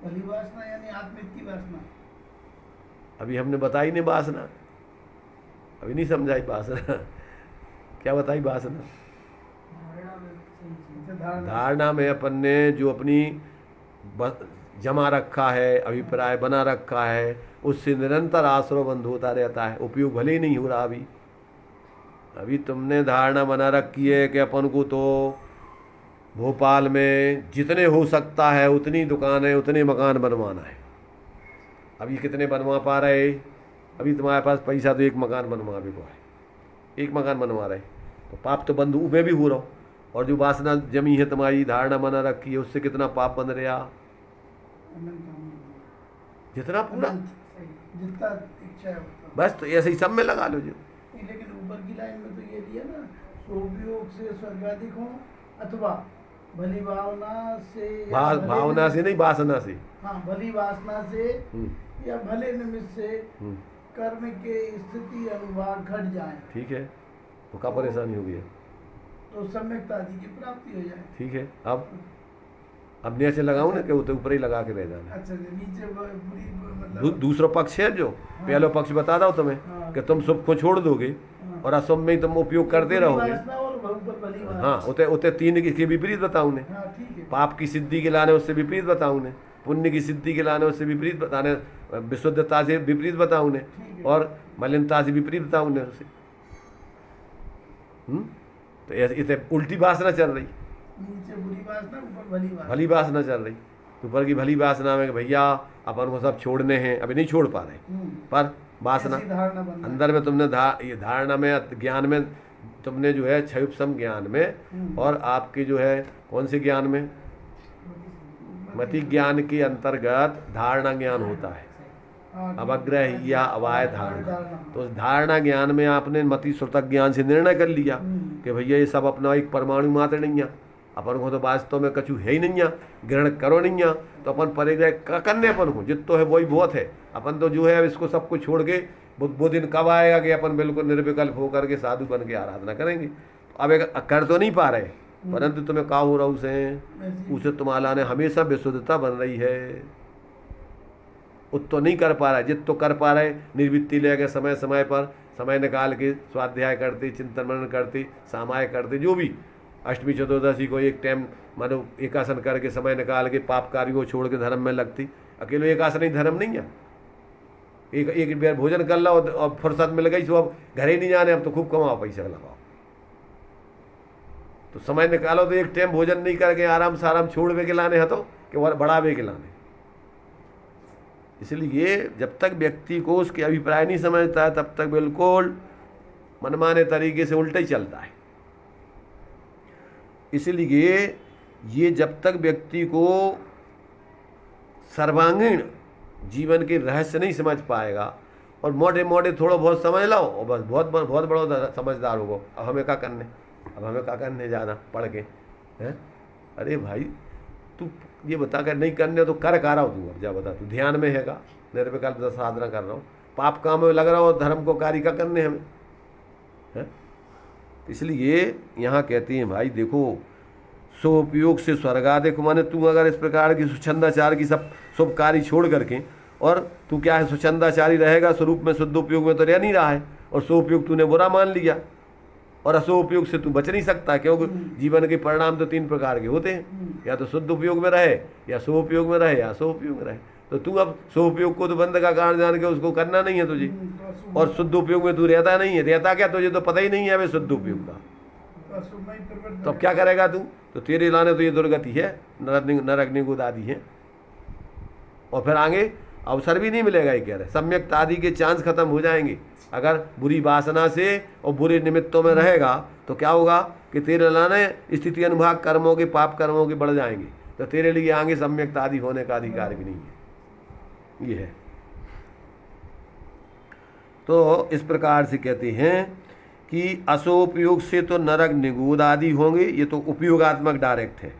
B: भली वासना यानी आत्मिक की वासना,
A: अभी हमने बताई नहीं वासना, अभी नहीं समझाई वासना। क्या बताई वासना? धारणा में अपन ने जो अपनी जमा रखा है, अभिप्राय बना रखा है, उससे निरंतर आश्रय बंद होता रहता है, उपयोग भले ही नहीं हो रहा। अभी तुमने धारणा बना रखी है कि अपन को तो भोपाल में जितने हो सकता है उतनी दुकानें उतने मकान बनवाना है। अभी कितने बनवा पा रहे? अभी तुम्हारे पास पैसा तो एक मकान बनवा भी है, एक मकान बनवा रहे, तो पाप तो बंद में भी हो रहा। और जो वासना जमी है तुम्हारी, धारणा बना रखी है, उससे कितना पाप बन रहा, जितना पूरा
B: जितना इच्छा है
A: बस। तो ऐसे ही सब में लगा लो जो।
B: लेकिन ऊपर की लाइन में तो ये दिया ना, स्वोपयोग से स्वर्गाधिक हो अथवा भली भावना से,
A: भावना से नहीं, वासना से।
B: हाँ, भली वासना से या भले निमित्त से कर्म के स्थिति अनुभाग घट जाए।
A: ठीक है, तो क्या परेशानी हो गई है?
B: तो सम्यक्ता आदि की प्राप्ति हो जाए।
A: ठीक है, अब नीचे लगाऊं ना कि ऊपर ही लगा के रह जाना।
B: अच्छा, नीचे बुरी मतलब
A: दूसरा पक्ष है जो।
B: हाँ।
A: पहला पक्ष बता दो तुम्हें।
B: हाँ।
A: कि तुम सुख को छोड़ दोगे।
B: हाँ।
A: और असुभ में ही तुम उपयोग करते रहोगे। हाँ, उते तीन के विपरीत बताऊं ने।
B: हाँ, ठीक है।
A: पाप की सिद्धि के लाने उससे विपरीत बताऊं ने, पुण्य की सिद्धि के लाने उससे विपरीत बताने, विशुद्धता से विपरीत बताऊं ने, और मलिनता से विपरीत बताऊं ने उसे। तो ऐसे उल्टी वासना चल रही,
B: नीचे बुरी वासना, ऊपर
A: भली वासना चल रही। ऊपर की भली वासना में भैया अपन को सब छोड़ने हैं, अभी नहीं छोड़ पा रहे, पर वासना अंदर में तुमने ये धारणा में, ज्ञान में तुमने जो है क्षयुपसम ज्ञान में, और आपके जो है कौन से ज्ञान में, मति ज्ञान के अंतर्गत धारणा ज्ञान होता है, अवग्रह या अवाय धारणा। तो उस धारणा ज्ञान में आपने मति श्रुतक ज्ञान से निर्णय कर लिया कि भैया ये सब अपना एक परमाणु मात्र नहीं है, अपन को तो वास्तव में कछु है ही नहीं है, ग्रहण करो नहीं है, तो अपन परिग्रह करने अपन को जितो है वही बहुत है। अपन तो जो है इसको सब कुछ छोड़ के वो दिन कब आएगा कि अपन बिल्कुल निर्विकल्प होकर के साधु बन के आराधना करेंगे। अब एक कर तो नहीं पा रहे, परंतु तुम्हें का हो रहा उसे तुम्हारा ने हमेशा विशुद्धता बन रही है। उत तो नहीं कर पा रहा है, जित तो कर पा रहे, निर्वृत्ति लेकर समय समय पर समय निकाल के स्वाध्याय करते, चिंतन मनन करते, सामाय करते, जो भी अष्टमी चतुर्दशी को एक टाइम मानो एकासन करके समय निकाल के पाप कार्यों को छोड़ के धर्म में लगती। अकेले एकासन ही धर्म नहीं है, एक एक बार भोजन कर लो और फुर्सत मिल गई तो अब घर ही नहीं जाने, अब तो खूब कमाओ, पैसा लगाओ। तो समय निकालो तो एक टाइम भोजन नहीं करके आराम से आराम छोड़ वे के लाने है तो कि वो बढ़ा वे के लाने। इसलिए जब तक व्यक्ति को उसके अभिप्राय नहीं समझता है तब तक बिल्कुल मनमाने तरीके से उल्टा ही चलता है। इसलिए ये जब तक व्यक्ति को सर्वांगीण जीवन के रहस्य नहीं समझ पाएगा, और मोटे मोटे थोड़ा बहुत समझ लो और बस बहुत बहुत बड़ा समझदार होगा। अब हमें क्या करने, अब हमें क्या करने जाना पढ़ के हैं? अरे भाई तू ये बता कर नहीं करने तो कर रहा हूँ, तू अब जा बता, तू ध्यान में हैगा, निर्विकल्प साधना कर रहा हूँ, पाप काम में लग रहा हो, धर्म को कार्य का करने हमें है। इसलिए यहाँ कहती हैं भाई देखो, स्वोपयोग से स्वर्गाधिक, माने तू अगर इस प्रकार की स्वच्छंदाचार की सब शुभ कार्य छोड़ करके, और तू क्या है स्वच्छंदाचारी रहेगा, स्वरूप में शुद्ध उपयोग में तो रह नहीं रहा है, और स्वोपयोग तूने बुरा मान लिया, और असुपयोग से तू बच नहीं सकता, क्योंकि जीवन के परिणाम तो 3 प्रकार के होते हैं, या तो शुद्ध उपयोग में रहे, या स्वोपयोग में रहे, या असुपयोग में रहे। तो तू अब स्वोपयोग को तो बंद का कारण जान के उसको करना नहीं है तुझे, और शुद्ध उपयोग में तू रहता नहीं है, रहता क्या तुझे तो पता ही नहीं है वे शुद्ध उपयोग का, तो अब क्या करेगा तू? तो तेरे लाने तो ये दुर्गति है, नरक निगूढ़ आदि है, और फिर आगे अवसर भी नहीं मिलेगा। ये कह रहे सम्यक आदि के चांस खत्म हो जाएंगे। अगर बुरी वासना से और बुरे निमित्तों में रहेगा तो क्या होगा कि तेरे लाने स्थिति अनुभाग कर्मों के, पाप कर्मों के बढ़ जाएंगे, तो तेरे लिए आगे सम्यक आदि होने का अधिकार भी नहीं है। ये है। तो इस प्रकार से कहते हैं कि असोपयोग से तो नरक निगूढ़ आदि होंगे, ये तो उपयोगात्मक डायरेक्ट है,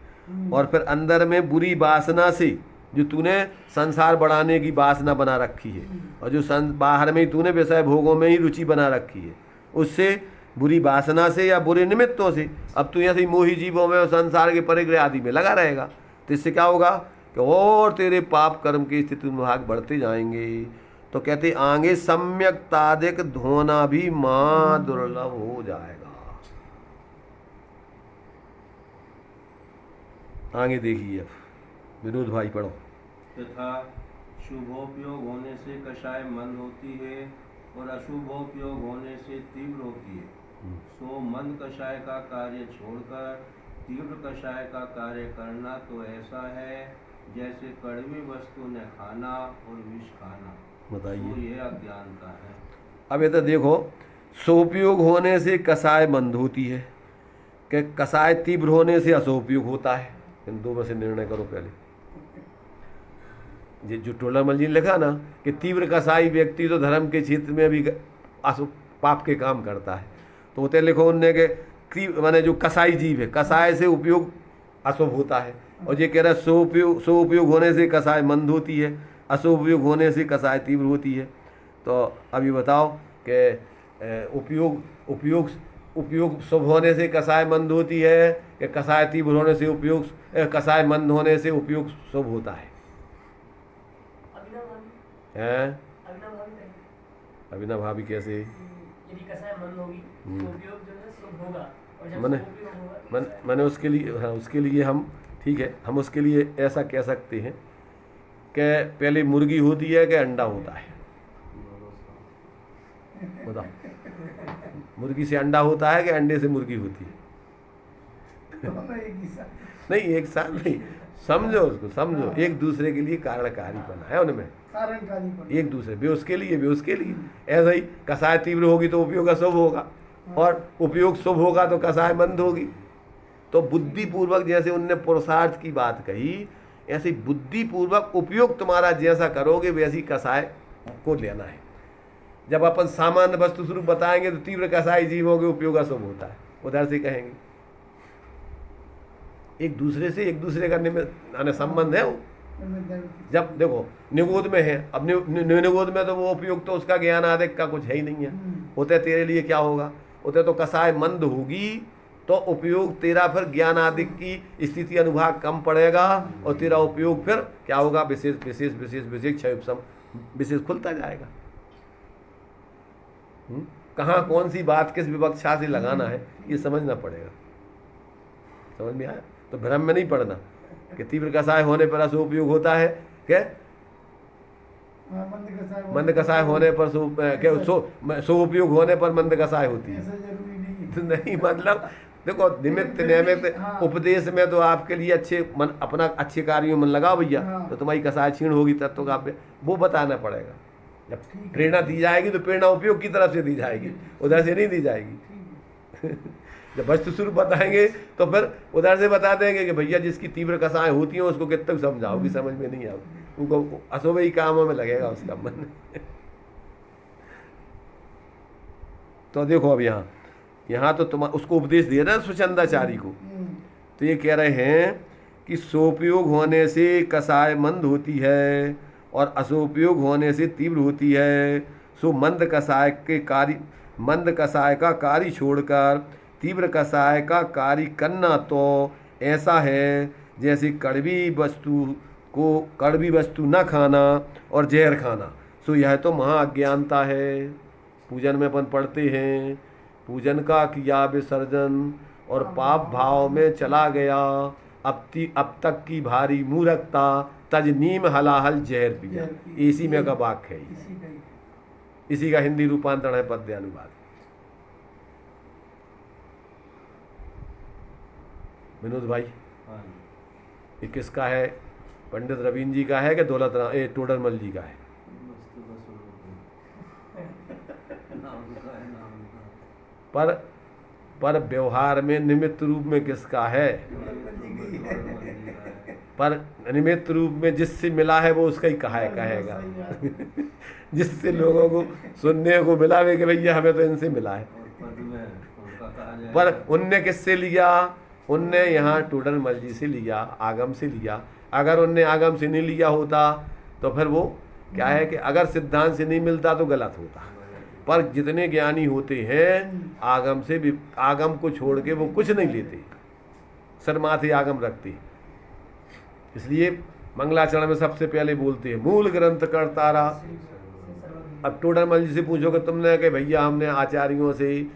A: और फिर अंदर में बुरी वासना से जो तूने संसार बढ़ाने की वासना बना रखी है, और जो बाहर में ही तूने विषय भोगों में ही रुचि बना रखी है, उससे बुरी वासना से या बुरे निमित्तों से अब तू ऐसे ही मोही जीवों में और संसार के परिग्रह आदि में लगा रहेगा, तो इससे क्या होगा कि और तेरे पाप कर्म की स्थिति भाग बढ़ते जाएंगे। तो कहते आगे सम्यक तादिक धोना भी मां दुर्लभ हो जाएगा। आगे देखिए, अब विनोद भाई पढ़ो।
C: तथा शुभोपयोग होने से कषाय मंद होती है, और अशुभोपयोग होने से तीव्र होती है। सो मंद कषाय का कार्य छोड़कर तीव्र कषाय का कार्य करना तो ऐसा है जैसे कड़वी वस्तु ने खाना और विष खाना।
A: बताइए,
C: तो ये अज्ञानता है।
A: अब ये तो देखो, सोपयोग होने से कषाय मंद होती है, कि कषाय तीव्र होने से असोपयोग होता है। इन दो में से निर्णय करो पहले। ये जो टोलामल जी ने लिखा ना कि तीव्र कसाई व्यक्ति तो धर्म के क्षेत्र में भी पाप के काम करता है, तो वो लिखो उनने के माने जो कसाई जीव है, कसाय से उपयोग अशुभ होता है, और ये कह रहा है सो उपयोग होने से कसाय मंद होती है, अशुभ उपयोग होने से कसाय तीव्र होती है। तो अभी बताओ कि उपयोग शुभ होने से कसाय मंद होती है, कि कसाय तीव्र होने से कसाय मंद होने से उपयोग शुभ होता है? अभिनव भाभी कैसे?
D: यदि कसाय मंद होगी तो उपयोग जो है शुभ होगा, और जब
A: मैंने उसके लिए, हाँ उसके लिए हम ठीक है, हम उसके लिए ऐसा कह सकते हैं कि पहले मुर्गी होती है कि अंडा होता है? बताओ, मुर्गी से अंडा होता है कि अंडे से मुर्गी होती है? नहीं, एक साथ नहीं, समझो उसको, समझो, एक दूसरे के लिए कारणकारी बना है उनमें, एक दूसरे वे उसके लिए ऐसा ही कसाय तीव्र होगी तो उपयोग अशुभ होगा, और उपयोग शुभ होगा तो कसाय मंद होगी। तो बुद्धिपूर्वक जैसे उनने पुरुषार्थ की बात कही, ऐसे बुद्धिपूर्वक उपयोग तुम्हारा जैसा करोगे वैसी कसाय को लेना है। जब अपन सामान्य वस्तु स्वरूप बताएंगे तो तीव्र कसाई जीवों के उपयोग अशुभ होता है, उधर से कहेंगे एक दूसरे से, एक दूसरे का संबंध है वो। जब देखो निगोद में है, अब निगोद में तो वो उपयोग तो उसका ज्ञान आदिक का कुछ है ही नहीं है, होते तेरे लिए क्या होगा, होते तो कसाय मंद होगी तो उपयोग तेरा फिर ज्ञान आदि की स्थिति अनुभाग कम पड़ेगा, और तेरा उपयोग फिर क्या होगा, विशेष विशेष विशेष विशेष क्षय विशेष खुलता जाएगा। कहाँ कौन सी बात किस विवक्षा से लगाना है ये समझना पड़ेगा। समझ में आया? तो भ्रम में नहीं पड़ना कि तीव्र कसाय होने पर अशुभ उपयोग होता है, क्या मंद कसाय होने पर सो उपयोग होने पर मंद कसाय होती है।
B: ऐसा जरूरी नहीं है।
A: तो नहीं मतलब देखो निमित्त नियमित
B: हाँ।
A: उपदेश में तो आपके लिए अच्छे मन अपना अच्छे कार्यों में मन लगाओ भैया,
B: हाँ।
A: तो तुम्हारी कसाय क्षीण होगी तत्व का वो बताना पड़ेगा। जब
B: ठीक है।
A: प्रेरणा दी जाएगी तो प्रेरणा उपयोग की तरफ से दी जाएगी, उधर से नहीं दी जाएगी।
B: ठीक है।
A: जब वस्तु स्वरूप बताएंगे तो फिर उधर से बता देंगे कि भैया जिसकी तीव्र कसाएं होती हैं उसको कितना समझाओगी, समझ में नहीं आओगी, उनको अशुभ ही कामों में लगेगा उसका मन। तो देखो अब यहाँ तो तुम उसको उपदेश दिया ना स्वच्छंदाचारी को, तो ये कह रहे हैं कि सोपयोग होने से कसाय मंद होती है और असोपयोग होने से तीव्र होती है। सो मंद कसाय का कार्य छोड़कर तीव्र कसाय का कार्य करना तो ऐसा है जैसे कड़वी वस्तु न खाना और जहर खाना। सो यह तो महा अज्ञानता है। पूजन में अपन पढ़ते हैं, पूजन का किया विसर्जन और पाप भाव में चला गया, अब तक की भारी मूर्खता तज नीम हलाहल जहर पिया। इसी में का वाक्य है,
B: इसी का ही है।
A: इसी का हिंदी रूपांतरण है पद्य अनुवाद। विनोद भाई
C: हाँ जी।
A: ये किसका है? पंडित रवीन जी का है कि दौलत राम टोडरमल जी का है?
C: वस्तु का स्वरूप है। नाम का है, नाम का।
A: पर व्यवहार में निमित्त रूप में किसका है? पर निमित्त रूप में जिससे मिला है वो उसका ही कहेगा। जिससे लोगों को सुनने को मिला है कि भैया हमें तो इनसे मिला है।
C: और पद में उनका कहा जाए।
A: पर उनने किससे लिया? उनने यहाँ टोडरमल जी से लिया, आगम से लिया। अगर उनने आगम से नहीं लिया होता तो फिर वो क्या है कि अगर सिद्धांत से नहीं मिलता तो गलत होता। पर जितने ज्ञानी होते हैं आगम से भी, आगम को छोड़ के वो कुछ नहीं लेते, सर माथे आगम रखते। इसलिए मंगलाचरण में सबसे पहले बोलते हैं मूल ग्रंथ करतारा। अब टोडरमल जी से पूछो कि तुमने कि भैया हमने आचार्यों से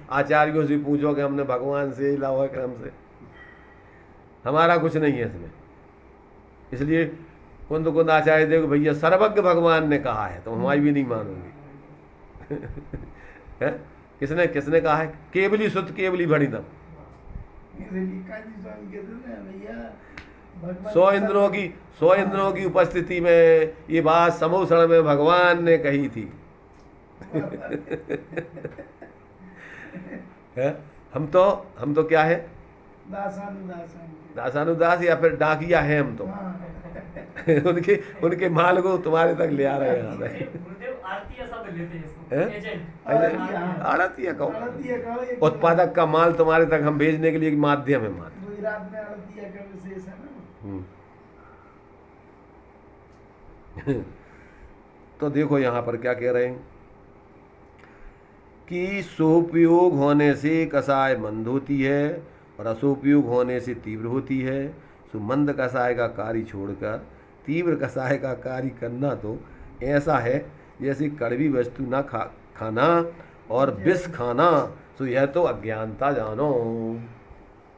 A: पूछो कि हमने भगवान से लावा क्रम से, हमारा कुछ नहीं है इसमें। इसलिए कुंद आचार्य देखो भैया सर्वज्ञ भगवान ने कहा है, तो हमारी भी नहीं मानोगे। है? किसने कहा है? केवली सुत केवली भणितम। सौ इंद्रों की उपस्थिति में ये बात समूसण में भगवान ने कही थी। है? हम तो क्या है? दासानुदास या फिर डाकिया है हम तो। उनके माल को तुम्हारे तक ले आ रहे हैं।
D: गुरुदेव आरती शब्द लेते हैं इसको,
A: हैं?
D: एजेंट।
A: आड़तिया कहो, उत्पादक का माल तुम्हारे तक हम भेजने के लिए एक माध्यम है मात्र।
B: गुजरात में आड़तिया का विशेष है ना।
A: तो देखो यहाँ पर क्या कह रहे हैं कि सोपयोग होने से कसाय मंद होती है और असोपयोग होने से तीव्र होती है। सो मंद कसाय का कार्य छोड़कर तीव्र कसाय का कार्य करना तो ऐसा है जैसे कड़वी वस्तु ना खाना और विष खाना। सो यह तो अज्ञानता जानो।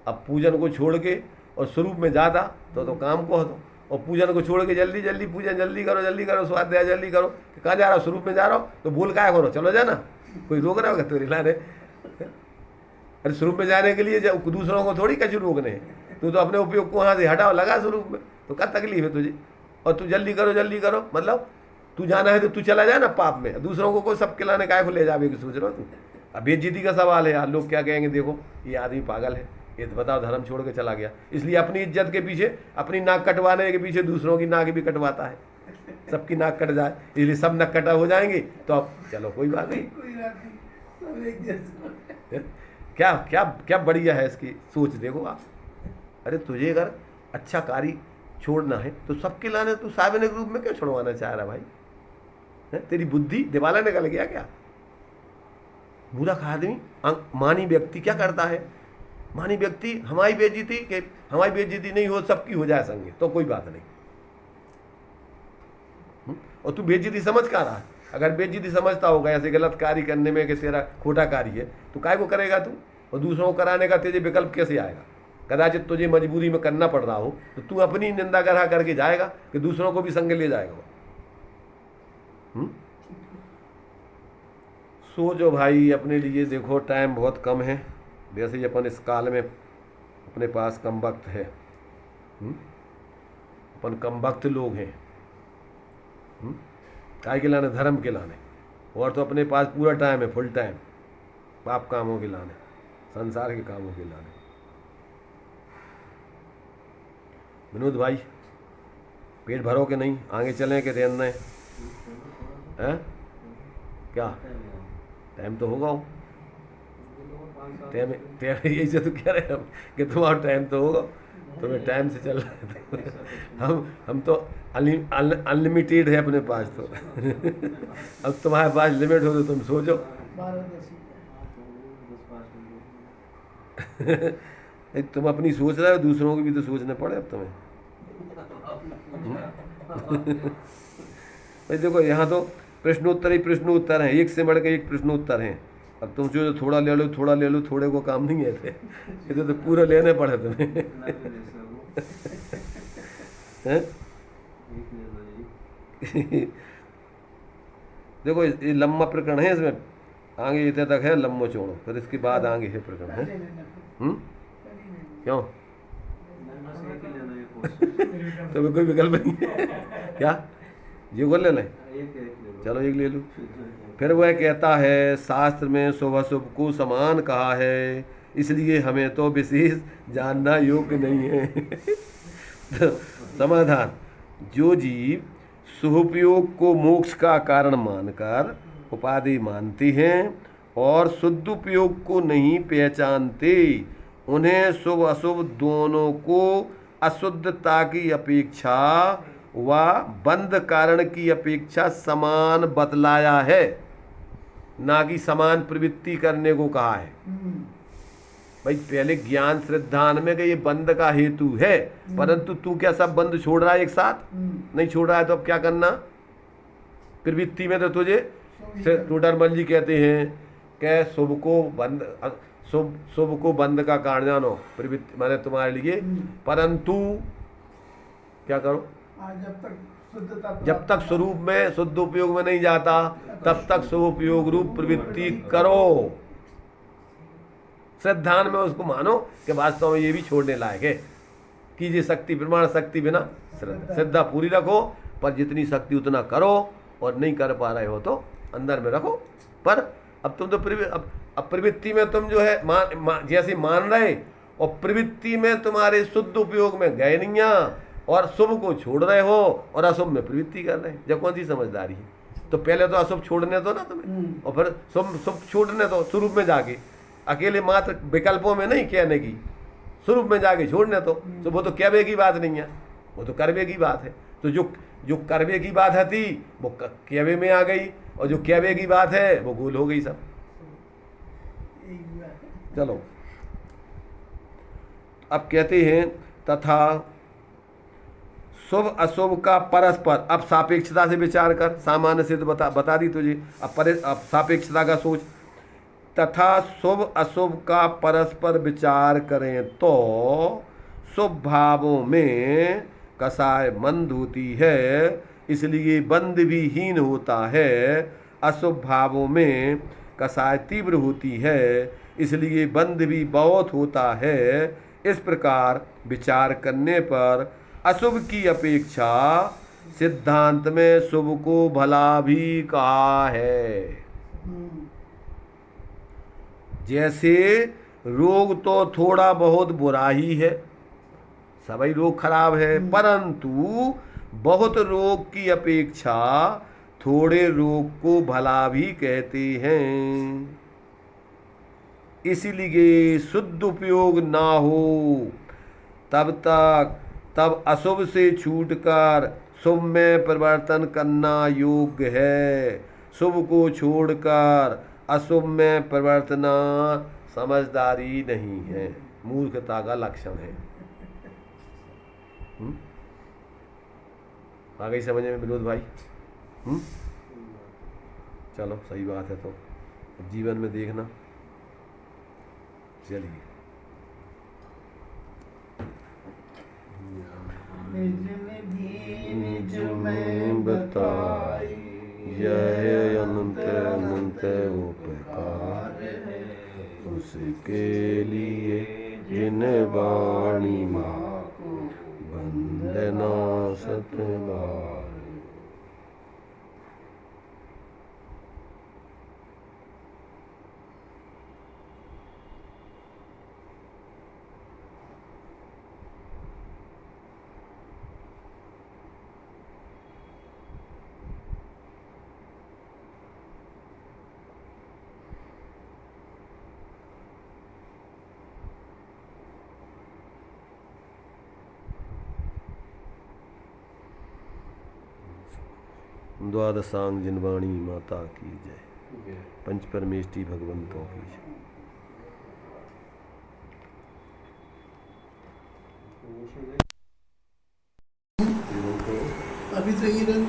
A: अब पूजन को छोड़ के और स्वरूप में जाता तो काम को हो, और पूजन को छोड़ के जल्दी पूजन जल्दी करो स्वाध्याय जल्दी करो। कहाँ जा रहा हो? स्वरूप में जा रहा हो तो बोल क्या करो, चलो जाना, कोई रोक रहा होगा तो रिलाने। अरे स्वरूप में जाने के लिए दूसरों को थोड़ी कछु रोकने हैं। तू तो अपने उपयोग को वहाँ से हटाओ, लगा स्वरूप में, तो क्या तकलीफ है तुझे? और तू जल्दी करो मतलब तू जाना है तो तू चला जाए ना पाप में, दूसरों को कोई सब खिलाने काय को ले जावे कि सोच रहा तू? अब बेइज्जती का सवाल है यार। लोग क्या कहेंगे, देखो ये आदमी पागल है, ये तो बताओ धर्म छोड़ के चला गया। इसलिए अपनी इज्जत के पीछे, अपनी नाक कटवाने के पीछे दूसरों की नाक भी कटवाता है। सबकी नाक कट जाए इसलिए सब नाक कटा हो जाएंगे तो अब चलो कोई बात नहीं। क्या क्या क्या बढ़िया है इसकी सोच, देखो आप। अरे तुझे अगर अच्छा कार्य छोड़ना है तो सबके लाने तू सार्वजनिक रूप में क्यों छोड़वाना चाह रहा भाई? है? तेरी बुद्धि दिवाला निकल गया क्या? मूर्ख आदमी मानी व्यक्ति क्या करता है? मानी व्यक्ति हमारी बेइज्जती नहीं हो, सबकी हो जाए संगे तो कोई बात नहीं। और तू बेइज्जती समझ क्या रहा है? अगर बेइज्जती समझता होगा ऐसे गलत कार्य करने में कि तेरा खोटा कार्य है तो काय को करेगा तू? और दूसरों को कराने का तुझे विकल्प कैसे आएगा? कदाचित तुझे मजबूरी में करना पड़ रहा हो तो तू अपनी निंदा करा करके जाएगा कि दूसरों को भी संग ले जाएगा? सोचो भाई अपने लिए, देखो टाइम बहुत कम है, वैसे ही अपन इस काल में अपने पास कम वक्त है। अपन कम वक्त लोग हैं। काय के लाने? धर्म के लाने। और तो अपने पास पूरा टाइम है, फुल टाइम, पाप कामों के लाने, संसार के कामों के लाने। विनोद भाई, पेट भरो कि नहीं? आगे चलें कि रहना है? क्या टाइम तो होगा हो? टाइम यही से तो कह रहे हैं हम कि तुम्हारा टाइम तो होगा, तुम्हें टाइम से चल रहा है। हम तो अनलिमिटेड है अपने पास तो। अब तुम्हारे पास लिमिट हो तो तुम सोचो।
B: 12-10
A: तुम अपनी सोच रहे हो, दूसरों की भी तो सोचने पड़े अब तुम्हें। भाई देखो, यहाँ तो प्रश्नोत्तर ही प्रश्नोत्तर हैं, एक से बढ़ के एक प्रश्नोत्तर हैं। अब तुम जो थोड़ा ले लो, थोड़ा ले लो, थोड़े को काम नहीं है थे, ये तो पूरा लेने पड़े तुम्हें। देखो ये लंबा प्रकरण है, इसमें आगे इतने तक है, लंबो चौड़ो, फिर इसके बाद आगे है प्रकरण है। क्यों? तो कोई विकल्प नहीं है क्या? ये को ले लें? चलो एक ले लो। फिर वह कहता है, शास्त्र में शुभ अशुभ को समान कहा है, इसलिए हमें तो विशेष जानना योग्य नहीं है। तो समाधान, जो जीव शुभोपयोग को मोक्ष का कारण मानकर उपाधि मानती हैं और शुद्ध उपयोग को नहीं पहचानते, उन्हें शुभ अशुभ दोनों को अशुद्धता की अपेक्षा व बंध कारण की अपेक्षा समान बतलाया है, ना कि समान प्रवृत्ति करने को कहा है। भाई पहले ज्ञान श्रद्धान में कि ये बंध का हेतु है, परंतु तू क्या सब बंध छोड़ रहा है एक साथ? नहीं छोड़ रहा है तो अब क्या करना? प्रवृत्ति में तो तुझे टूटरमल जी कहते हैं कि शुभ को बंध, शुभ को बंध का कारण जानो, प्रवृत्ति मैंने तुम्हारे लिए, परंतु क्या करो? जब तक स्वरूप में शुद्ध उपयोग में नहीं जाता तब तक शुभ उपयोग रूप प्रवृत्ति करो। श्रद्धान में उसको मानो कि वास्तव में ये भी छोड़ने लायक है। कीजिए शक्ति प्रमाण, शक्ति बिना श्रद्धा। श्रद्धा पूरी रखो, पर जितनी शक्ति उतना करो, और नहीं कर पा रहे हो तो अंदर में रखो। पर अब तुम तो अब प्रवृत्ति में तुम जो है जैसे मान रहे, और प्रवृत्ति में तुम्हारे शुद्ध उपयोग में गए नहीं, और शुभ को छोड़ रहे हो और अशुभ में प्रवृत्ति कर रहे हैं। जब कौन सी समझदारी है? तो पहले तो अशुभ छोड़ने दो ना तुम्हें, और फिर शुभ छोड़ने दो स्वरूप में जाके, अकेले मात्र विकल्पों में नहीं कहने की, स्वरूप में जाके छोड़ने दो। तो वो तो कहवे की बात नहीं है, वो तो करवे की बात है। तो जो करवे की बात थी वो कहवे में आ गई, और जो कहवे की बात है वो गोल हो गई सब। चलो अब कहते हैं, तथा शुभ अशुभ का परस्पर, अब सापेक्षता से विचार कर, सामान्य से तो बता दी तुझे, अब सापेक्षता का सोच। तथा शुभ अशुभ का परस्पर विचार करें तो शुभ भावों में कसाय मंद होती है, इसलिए बंध भी हीन होता है। अशुभ भावों में कसाय तीव्र होती है, इसलिए बंध भी बहुत होता है। इस प्रकार विचार करने पर अशुभ की अपेक्षा सिद्धांत में शुभ को भला भी कहा है। जैसे रोग तो थोड़ा बहुत बुरा ही है, सभी रोग खराब है, परंतु बहुत रोग की अपेक्षा थोड़े रोग को भला भी कहते हैं। इसलिए शुद्ध उपयोग ना हो तब अशुभ से छूटकर शुभ में परिवर्तन करना योग्य है। शुभ को छोड़कर अशुभ में परिवर्तना समझदारी नहीं है, मूर्खता का लक्षण है। आ गई समझ में विनोद भाई? चलो सही बात है। तो जीवन में देखना। चलिए,
B: निज में बताई
A: यह अनंत उपकार है उसके लिए जिन वाणी माँ को वंदना सतबार। द्वादशांग जिनवाणी माता की जय। पंच परमेष्टि भगवंतों की जय।
B: अभी तो ये रंग